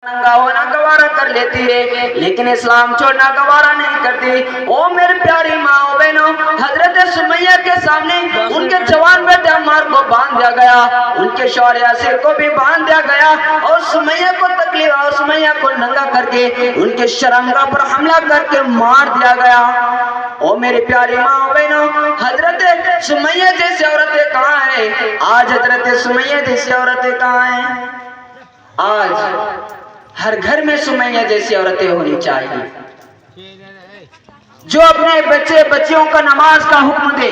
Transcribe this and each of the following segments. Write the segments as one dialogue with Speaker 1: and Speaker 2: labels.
Speaker 1: ننگا ہونا گوارا کر لیتی ہے لیکن اسلام چھوڑنا گوارا نہیں کرتی۔ او میرے پیاری ماں و بہنوں، حضرت سمیہ کے سامنے ان کے جوان بیٹے عمار کو باندھ دیا گیا، ان کے شوہر یاسر کو بھی باندھ دیا گیا، اور سمیہ کو تکلیف اور سمیہ کو ننگا کر کے ان کے شرمگاہ پر حملہ کر کے مار دیا گیا۔ او میری پیاری ماں و بہنوں، حضرت سمیہ جیسی عورتیں کہاں ہیں؟ آج حضرت سمیہ جیسی عورتیں کہاں ہیں؟ آج ہر گھر میں سمیہ جیسی عورتیں ہونی چاہیے، جو اپنے بچے بچیوں کا نماز کا حکم دے،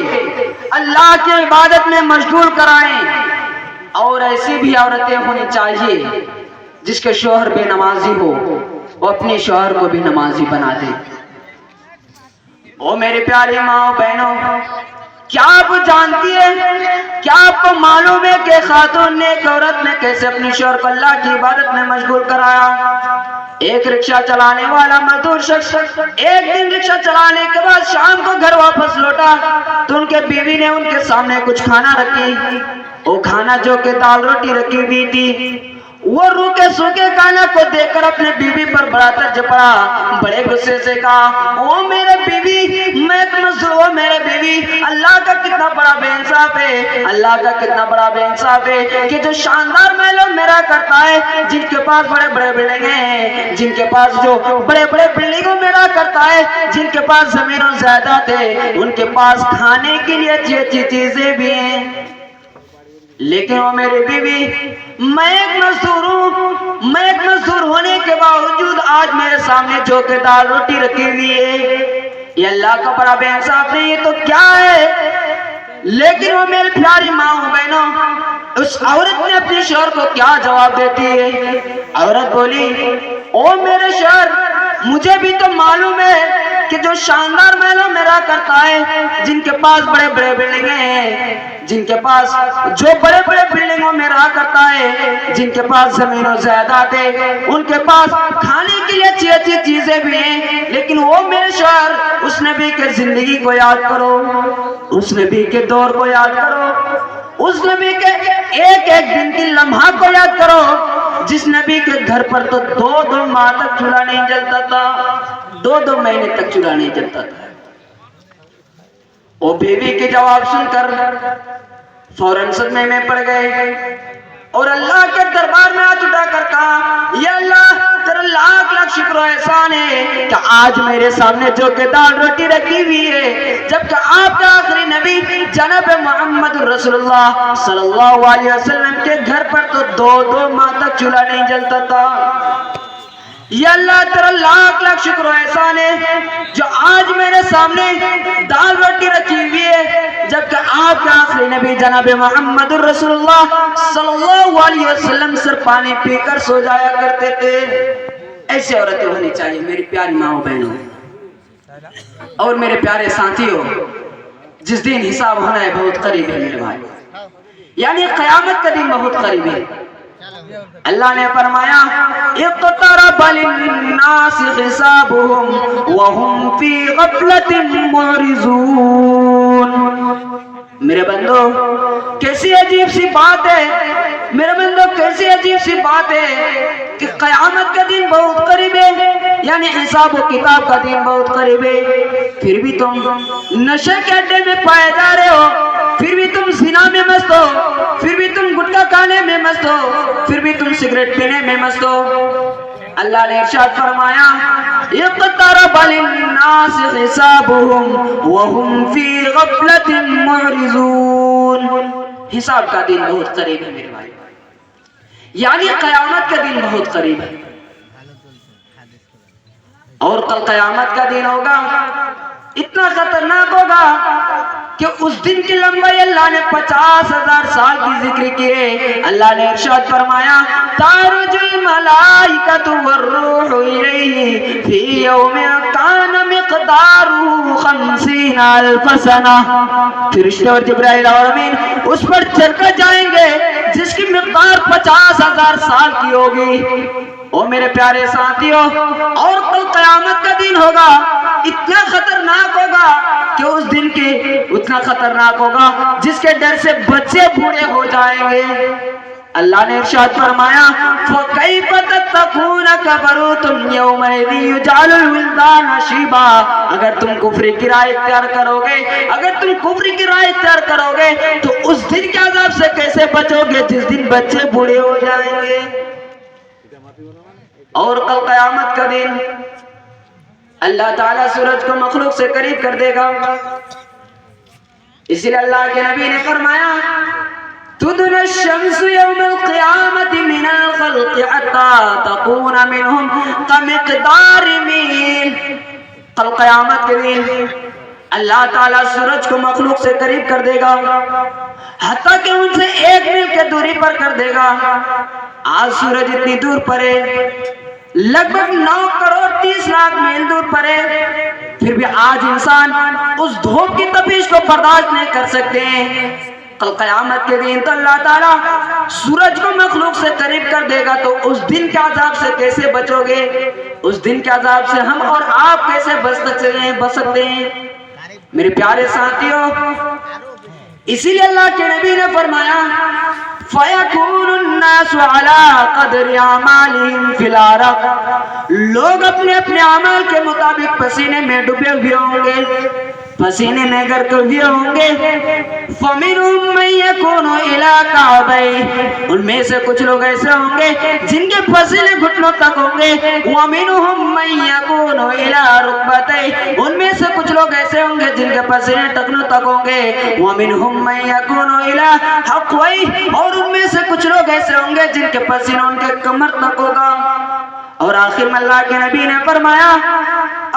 Speaker 1: اللہ کی عبادت میں مشغول کرائیں، اور ایسی بھی عورتیں ہونی چاہیے جس کے شوہر بے نمازی ہو وہ اپنے شوہر کو بھی نمازی بنا دے۔ او میری پیاری ماں و بہنوں، کیا آپ جانتی ہے، کیا آپ کو معلوم ہے کہ خاتون نے ایک عورت نے کیسے اپنی شوہر کو اللہ کی عبادت میں مشغول کرایا؟ ایک رکشہ چلانے والا مزدور شخص ایک دن رکشہ چلانے کے بعد شام کو گھر واپس لوٹا تو ان کے بیوی نے ان کے سامنے کچھ کھانا رکھی، وہ کھانا جو کہ دال روٹی رکھی ہوئی تھی، وہ روکے سوکے کھانا کو دیکھ کر اپنے بیوی پر بڑا ترج پڑا، بڑے غصے سے کہا، او میرے بیوی، میں او میرے بیوی، اللہ کا کتنا بڑا بے انصاف ہے، اللہ کا کتنا بڑا بے انصاف ہے کہ جو شاندار محلوں میرا کرتا ہے، جن کے پاس بڑے بڑے بلڈنگ ہیں، جن کے پاس جو بڑے بڑے بلڈنگوں میرا کرتا ہے، جن کے پاس زمین و جائیداد ہے، ان کے پاس کھانے کے لیے اچھی اچھی چیزیں بھی ہیں، لیکن وہ میری بیوی، میں ایک مزدور ہوں، میں ایک مزدور ہونے کے باوجود آج میرے سامنے جو کہ دال روٹی رکھی ہوئی ہے، یہ اللہ کا بڑا بے انصاف نہیں ہے تو کیا ہے؟ لیکن وہ میری پیاری ماں و بہنوں، اس عورت نے اپنے شوہر کو کیا جواب دیتی ہے؟ عورت بولی، او میرے شوہر، مجھے بھی تو معلوم ہے کہ جو شاندار محلوں میرا کرتا ہے، جن کے پاس بڑے بڑے بلڈنگیں ہیں، جن کے پاس جو بڑے بڑے بلڈنگوں میں رہا کرتا ہے، جن کے پاس زمین و جائیداد ہے، ان کے پاس کھانے کے لیے اچھی اچھی چیزیں بھی ہیں، لیکن وہ میرے شوہر، اس نبی کے زندگی کو یاد کرو، اس نبی کے دور کو یاد کرو، اس نبی کے ایک ایک دن کی لمحہ کو یاد کرو، جس نبی کے گھر پر تو دو ماہ تک چولہا نہیں جلتا تھا، دو مہینے تک چولہا نہیں جلتا تھا۔ وہ بیوی کے جواب سن کر فوراً صدمے میں پڑ گئے اور اللہ کے دربار میں ہاتھ اٹھا کر کہا، یا اللہ، تیرا لاکھ لاکھ شکر و احسان ہے کہ آج میرے سامنے جو کہ دال روٹی رکھی ہوئی ہے، جبکہ آپ کے آخری نبی جناب محمد رسول اللہ صلی اللہ علیہ وسلم کے گھر پر تو دو ماہ تک چولہا نہیں جلتا تھا۔ یا اللہ، تیرا لاکھ لاکھ شکر و احسان ہے جو آج میرے سامنے دال روٹی رکھی ہوئی ہے، جبکہ آپ کے آخری نبی جناب محمد رسول اللہ صلی اللہ علیہ وسلم سر پانی پی کر سو جایا کرتے تھے۔ ایسی عورتیں ہونی چاہیے میری پیاری ماں و بہنوں اور میرے پیارے ساتھیوں۔ جس دن حساب ہونا ہے بہت قریب ہے میرے بھائی، یعنی قیامت کا دن بہت قریب ہے۔ اللہ نے فرمایا، اقترب للناس حسابهم وهم في غفلة معرضون۔ میرے بندو، کیسی عجیب سی بات ہے، میرے بندو کیسی عجیب سی بات ہے کہ قیامت کا دن بہت قریب ہے، یعنی حساب و کتاب کا دن بہت قریب ہے، پھر بھی تم نشے کے اڈے میں پائے جا رہے ہو، پھر بھی تم زنا میں مست ہو، پھر بھی تم گٹکا کھانے میں مست ہو، پھر بھی تم سگریٹ پینے میں مست ہو۔ اللہ نے ارشاد فرمایا، اقترب للناس حسابهم وهم في غفلة معرضون۔ حساب کا دن بہت قریب ہے میرے بھائی، یعنی قیامت کا دن بہت قریب ہے، اور کل قیامت کا دن ہوگا، اتنا خطرناک ہوگا کہ اس دن کی لمبائی اللہ نے 50,000 سال کی ذکر کیے۔ اللہ نے ارشاد فرمایا، تعرج الملائکۃ والروح الیہ فی یوم کان مقدارہ 50,000 سنہ۔ فرشتے اور جبرائیل اور امین اس پر چڑھ کر جائیں گے جس کی مقدار 50,000 سال کی ہوگی۔ او میرے پیارے ساتھیوں، اور کل قیامت کا دن ہوگا، اتنا خطرناک ہوگا کہ اس دن کی اتنا خطرناک ہوگا جس کے ڈر سے بچے بوڑھے ہو جائیں گے۔ اللہ نے ارشاد فرمایا فَكَيْفَ تَتَّقُونَ كَفَرْتُمْ يَوْمَئِذٍ يُجْعَلُ الْوِلْدَانُ شِيبًا اگر تم کفر کی راہ اختیار کرو گے، اگر تم کفر کی راہ اختیار کرو گے تو اس دن کے عذاب سے کیسے بچو گے جس دن بچے بوڑھے ہو جائیں گے؟ اور کل قیامت کا دن اللہ تعالیٰ سورج کو مخلوق سے قریب کر دے گا، اسی لیے اللہ کے نبی نے فرمایا تُدْنَى الشَّمْسُ يَوْمَ الْقِيَامَةِ مِنَ الْخَلْقِ حَتَّى تَكُونَ مِنْهُمْ كَمِقْدَارِ مِيلٍ کل قیامت کے دن اللہ تعالیٰ سورج کو مخلوق سے قریب کر دے گا حتیٰ کہ ان سے 1 میل کے دوری پر کر دے گا۔ آج سورج اتنی دور پر ہے، لگ بھگ 9 کروڑ 30 لاکھ میل دور پر ہے، پھر بھی آج انسان اس دھوپ کی تپش کو برداشت نہیں کر سکتے ہیں۔ کل قیامت کے دن تو اللہ تعالیٰ سورج کو مخلوق سے قریب کر دے گا، تو اس دن کے عذاب سے کیسے بچو گے؟ اس دن کے عذاب سے ہم اور آپ کیسے بچ سکتے ہیں؟ میرے پیارے ساتھیوں، اسی لیے اللہ کے نبی نے فرمایا فَيَكُونُ النَّاسُ عَلَىٰ قَدْرِ أَعْمَالِهِمْ فِي الْأَرْضِ لوگ اپنے اپنے اعمال کے مطابق پسینے میں ڈوبے ہوئے ہوں گے، پسینے میں غرق ہوئے ہوں گے۔ فَمِنْهُمْ مَنْ يَكُونُ إِلَىٰ كَعْبَيْهِ ان میں سے کچھ لوگ ایسے ہوں گے جن کے پسینے گھٹنوں تک ہوں گے۔ وَمِنْهُمْ مَنْ يَكُونُ إِلَىٰ رُكْبَتَيْهِ ان میں سے کچھ لوگ ایسے ہوں گے جن کے پسینے ٹخنوں تک ہوں گے۔ وَمِنْهُمْ مَنْ يَكُونُ إِلَىٰ حَقْوَيْهِ اور ان میں سے کچھ لوگ ایسے ہوں گے جن کے پسینہ ان کے کمر تک ہوگا۔ اور آخر میں اللہ کے نبی نے فرمایا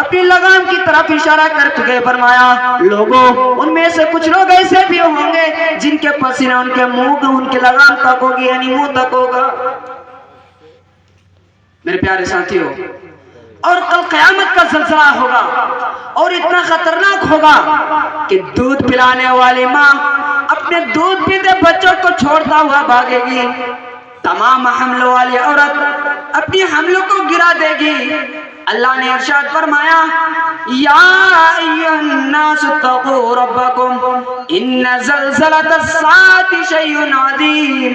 Speaker 1: اپنی لگام کی طرف اشارہ کر کے فرمایا لوگوں ان میں سے کچھ لوگ ایسے بھی ہوں گے جن کے پسینہ ان کے منہ ان کے لگام تک ہوگی، یعنی منہ تک ہوگا۔ میرے پیارے ساتھیوں، اور کل قیامت کا زلزلہ ہوگا اور اتنا خطرناک ہوگا کہ دودھ پلانے والی ماں اپنے دودھ پیتے بچوں کو چھوڑتا ہوا بھاگے گی، تمام حملوں والی عورت اپنی حملوں کو گرا دے گی۔ اللہ نے ارشاد فرمایا یا ایھا الناس اتقوا ربکم ان زلزلۃ الساعۃ شیء عظیم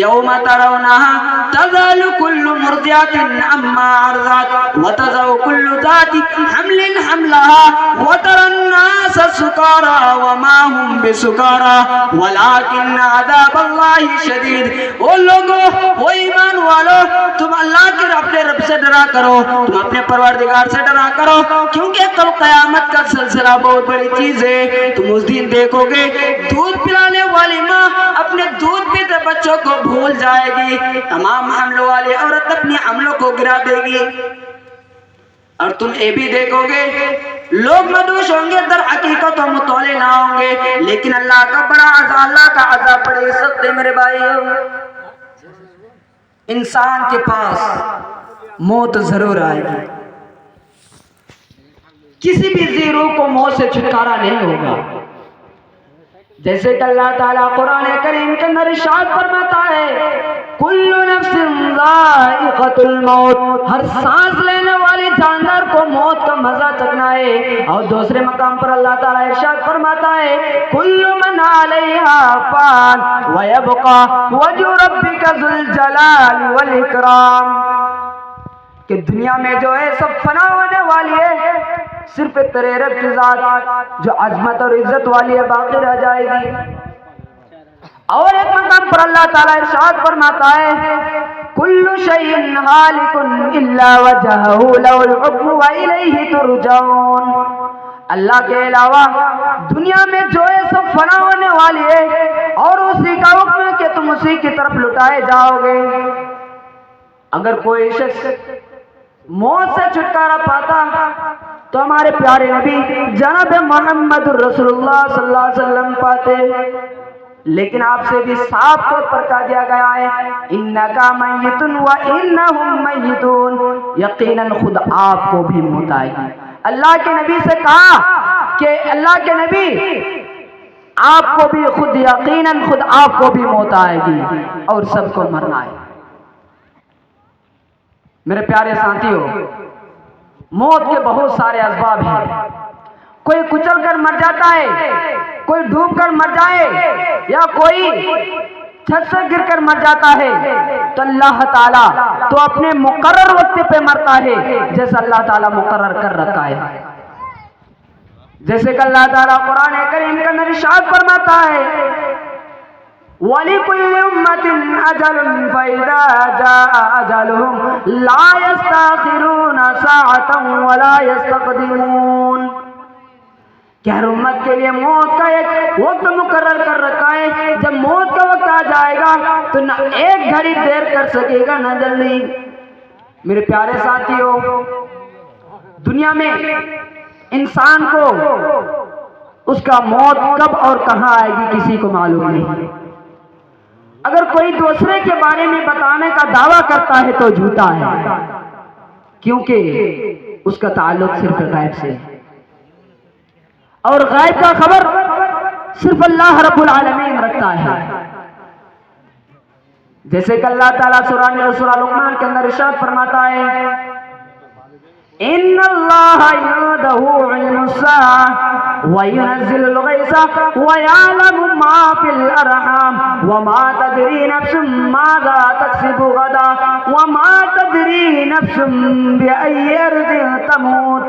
Speaker 1: یوم ترونها تذہل کل مرضعۃ عما ارضعت وتضع کل ذات حمل حملها وترى الناس سکارى وما هم بسکارى ولكن عذاب اللہ شدید۔ او لوگوں، او ایمان والو، تم اللہ کے اپنے رب سے ڈرا کرو، تم اپنے پروردگار سے ڈرا کرو، کیونکہ کل قیامت کا سلسلہ بہت بڑی چیز ہے۔ تم اس دن دیکھو گے دودھ پلانے والی ماں اپنے دودھ پیتے بچوں کو بھول جائے گی، تمام حملوں والی عورت اپنی حملوں کو گرا دے گی۔ اور تم یہ بھی دیکھو گے لوگ مدوش ہوں گے، در حقیقت و مطالعے نہ ہوں گے، لیکن اللہ کا عذاب بڑے سخت ہے۔ میرے بھائیو، انسان کے پاس موت ضرور آئے گی، کسی بھی ذی روح کو موت سے چھٹکارا نہیں ہوگا۔ جیسے کہ اللہ تعالیٰ قرآن کریم کے اندر ارشاد فرماتا ہے کل نفس ذائقۃ الموت، ہر سانس لینے والی جاندار کو موت کا مزہ چکھنا ہے۔ اور دوسرے مقام پر اللہ تعالیٰ ارشاد فرماتا ہے کل من علیہا فان ویبقى وجہ ربک ذو الجلال والاکرام، کہ دنیا میں جو ہے سب فنا ہونے والی ہے، صرف تیرے رب کی ذات جو عظمت اور عزت والی ہے باقی رہ جائے گی۔ اور ایک مقام پر اللہ تعالیٰ ارشاد فرماتا ہے کل شیء ہالک الا وجہہ لہ الحکم والیہ ترجعون، اللہ کے علاوہ دنیا میں جو ہے سب فنا ہونے والی ہے اور اسی کا حکم ہے کہ تم اسی کی طرف لٹائے جاؤ گے۔ اگر کوئی شخص موت سے چھٹکارا پاتا تو ہمارے پیارے نبی جناب محمد رسول اللہ صلی اللہ علیہ وسلم پاتے، لیکن آپ سے بھی صاف طور پر کہا دیا گیا ہے انکا میت و انہم میتون، یقیناً خود آپ کو بھی موت آئے گی۔ اللہ کے نبی سے کہا کہ اللہ کے نبی آپ کو بھی خود یقیناً خود آپ کو بھی موت آئے گی اور سب کو مرنا ہے۔ میرے پیارے ساتھیوں، موت کے بہت سارے اسباب ہیں، کوئی کچل کر مر جاتا ہے، کوئی ڈوب کر مر جائے، یا کوئی چھت سے گر کر مر جاتا ہے تو اللہ تعالیٰ تو اپنے مقرر وقت پہ مرتا ہے جیسا اللہ تعالیٰ مقرر کر رکھا ہے. جیسے کہ اللہ تعالیٰ قرآن کریم کے اندر ارشاد فرماتا ہے وَلِكُلِّ أُمَّةٍ أَجَلٌ فَإِذَا جَاءَ أَجَلُهُمْ لَا يَسْتَأْخِرُونَ سَاعَةً وَلَا يَسْتَقْدِمُونَ. کہ ہر امت کے لیے موت کا ایک وقت مقرر کر رکھا ہے. جب موت کا وقت آ جائے گا تو نہ ایک گھڑی دیر کر سکے گا نہ جلدی. میرے پیارے ساتھیوں، دنیا میں انسان کو اس کا موت کب اور کہاں آئے گی کسی کو معلوم نہیں. اگر کوئی دوسرے کے بارے میں بتانے کا دعویٰ کرتا ہے تو جھوٹا ہے، کیونکہ اس کا تعلق صرف غیب سے ہے اور غیب کا خبر صرف اللہ رب العالمین رکھتا ہے. جیسے کہ اللہ تعالیٰ سورہ لقمان کے اندر ارشاد فرماتا ہے ان اللہ عنده علم الساعة وينزل الغيث ويعلم ما في الارحام وما تدري نفس ماذا تكسب غدا وما تدري نفس بأي ارض تموت.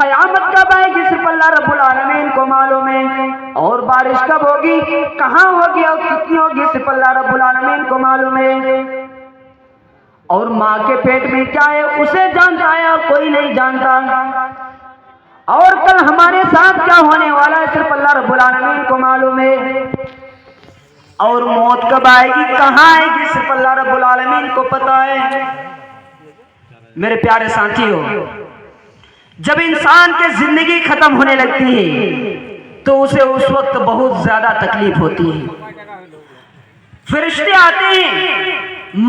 Speaker 1: قیامت کب آئے گی صرف اللہ رب العالمین کو معلوم ہے، اور بارش کب ہوگی، کہاں ہوگی اور کتنی ہوگی صرف اللہ رب العالمین کو معلوم ہے. اور ماں کے پیٹ میں کیا ہے اسے جانتا ہے اور کوئی نہیں جانتا. اور کل ہمارے ساتھ کیا ہونے والا ہے صرف اللہ رب العالمین کو معلوم ہے. اور موت کب آئے گی کہاں آئے گی صرف اللہ رب العالمین کو پتا ہے. میرے پیارے ساتھیوں، جب انسان کی زندگی ختم ہونے لگتی ہے تو اسے اس وقت بہت زیادہ تکلیف ہوتی ہے. فرشتے آتے ہیں،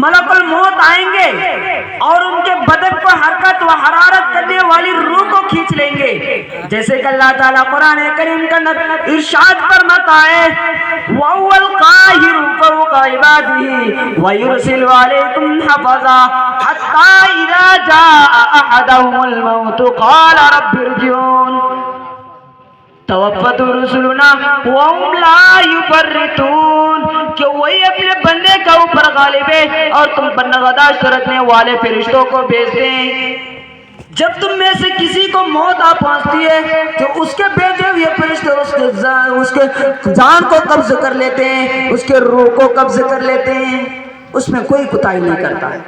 Speaker 1: ملک الموت آئیں گے اور ان کے بدن کو حرکت و حرارت کرنے والی روح کو کھینچ لیں گے. جیسے کہ اللہ تعالیٰ قرآن کریم کے اندر ارشاد فرماتا ہے وَهُوَ الْقَاهِرُ فَوْقَ عِبَادِهِ وَيُرْسِلُ عَلَيْكُمْ حَفَظًا حَتَّى إِذَا جَاءَ أَحَدَهُمُ الْمَوْتُ قَالَ رَبِّ ارْجِعُونِ توفت رسلنا وهم لا يفرطون. کہ وہی اپنے بندے کا اوپر غالب ہے اور تم پر نگہداشت رکھنے والے فرشتوں کو بھیجتے ہیں. جب تم میں سے کسی کو موت آ پہنچتی ہے تو اس کے بھیجے ہوئے فرشتے اس کے جان کو قبض کر لیتے ہیں، اس کے روح کو قبض کر لیتے ہیں، اس میں کوئی کوتاہی نہیں کرتا ہے.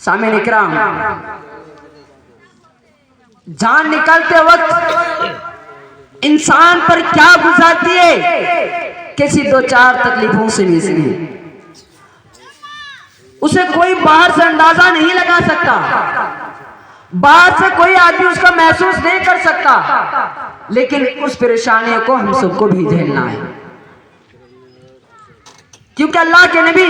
Speaker 1: سامعین اکرام، جان نکلتے وقت انسان پر کیا گزرتی ہے کسی دو چار تکلیفوں سے نکلی. اسے کوئی باہر سے اندازہ نہیں لگا سکتا، باہر سے کوئی آدمی اس کا محسوس نہیں کر سکتا، لیکن اس پریشانیوں کو ہم سب کو بھی جھیلنا ہے. کیونکہ اللہ کے نبی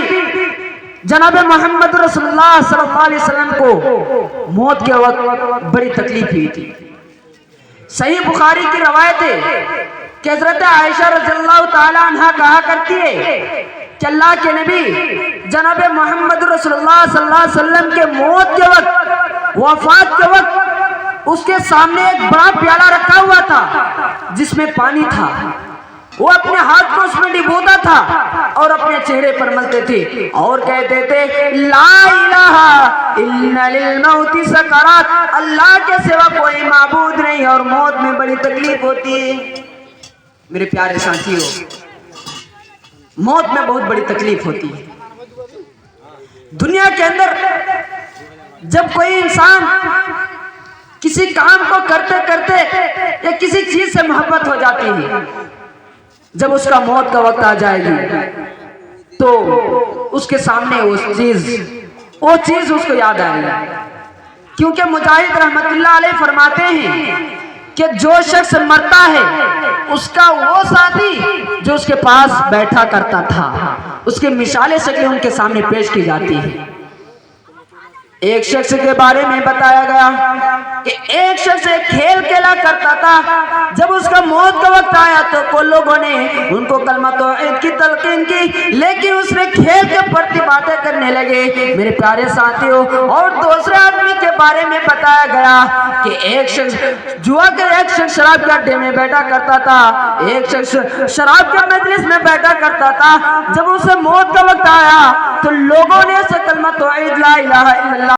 Speaker 1: جناب محمد رسول اللہ صلی اللہ علیہ وسلم کو موت کے وقت بڑی تکلیف ہوئی تھی. صحیح بخاری کی روایت ہے کہ حضرت عائشہ رضی اللہ تعالی عنہ کہا کرتی ہے کہ اللہ کے نبی جناب محمد رسول اللہ صلی اللہ علیہ وسلم کے موت کے وقت، وفات کے وقت، اس کے سامنے ایک بڑا پیالہ رکھا ہوا تھا جس میں پانی تھا. وہ اپنے ہاتھ کو اس میں ڈبوتا تھا اور اپنے چہرے پر ملتے تھے اور کہتے تھے لا الہ الا للموت سکرات. اللہ کے سوا کوئی معبود نہیں اور موت میں بڑی تکلیف ہوتی ہے. میرے پیارے ساتھیوں، موت میں بہت بڑی تکلیف ہوتی ہے. دنیا کے اندر جب کوئی انسان کسی کام کو کرتے کرتے یا کسی چیز سے محبت ہو جاتی ہے، جب اس کا موت کا وقت آ جائے گی تو اس کے سامنے وہ چیز اس کو یاد آئے گی. کیونکہ مجاہد رحمت اللہ علیہ فرماتے ہیں کہ جو شخص مرتا ہے اس کا وہ ساتھی جو اس کے پاس بیٹھا کرتا تھا، اس کی مثالیں شکلیں ان کے سامنے پیش کی جاتی ہیں. ایک شخص کے بارے میں بتایا گیا کہ ایک شخص ایک کھیل کھیلا کرتا تھا. جب اس کا موت کا وقت آیا تو کو لوگوں نے ان کو کلمہ توحید کی تلقین کی، لیکن اس نے کھیل کے پرتی باتیں کرنے لگے. میرے پیارے ساتھیوں، اور دوسرے آدمی کے بارے میں بتایا گیا کہ ایک شخص ایک شخص شراب کے اڈے میں بیٹھا کرتا تھا، ایک شخص شراب کے مجلس میں بیٹھا کرتا تھا۔ جب اسے موت کا وقت آیا تو لوگوں نے اسے کلمہ توحید لا الہ الا اللہ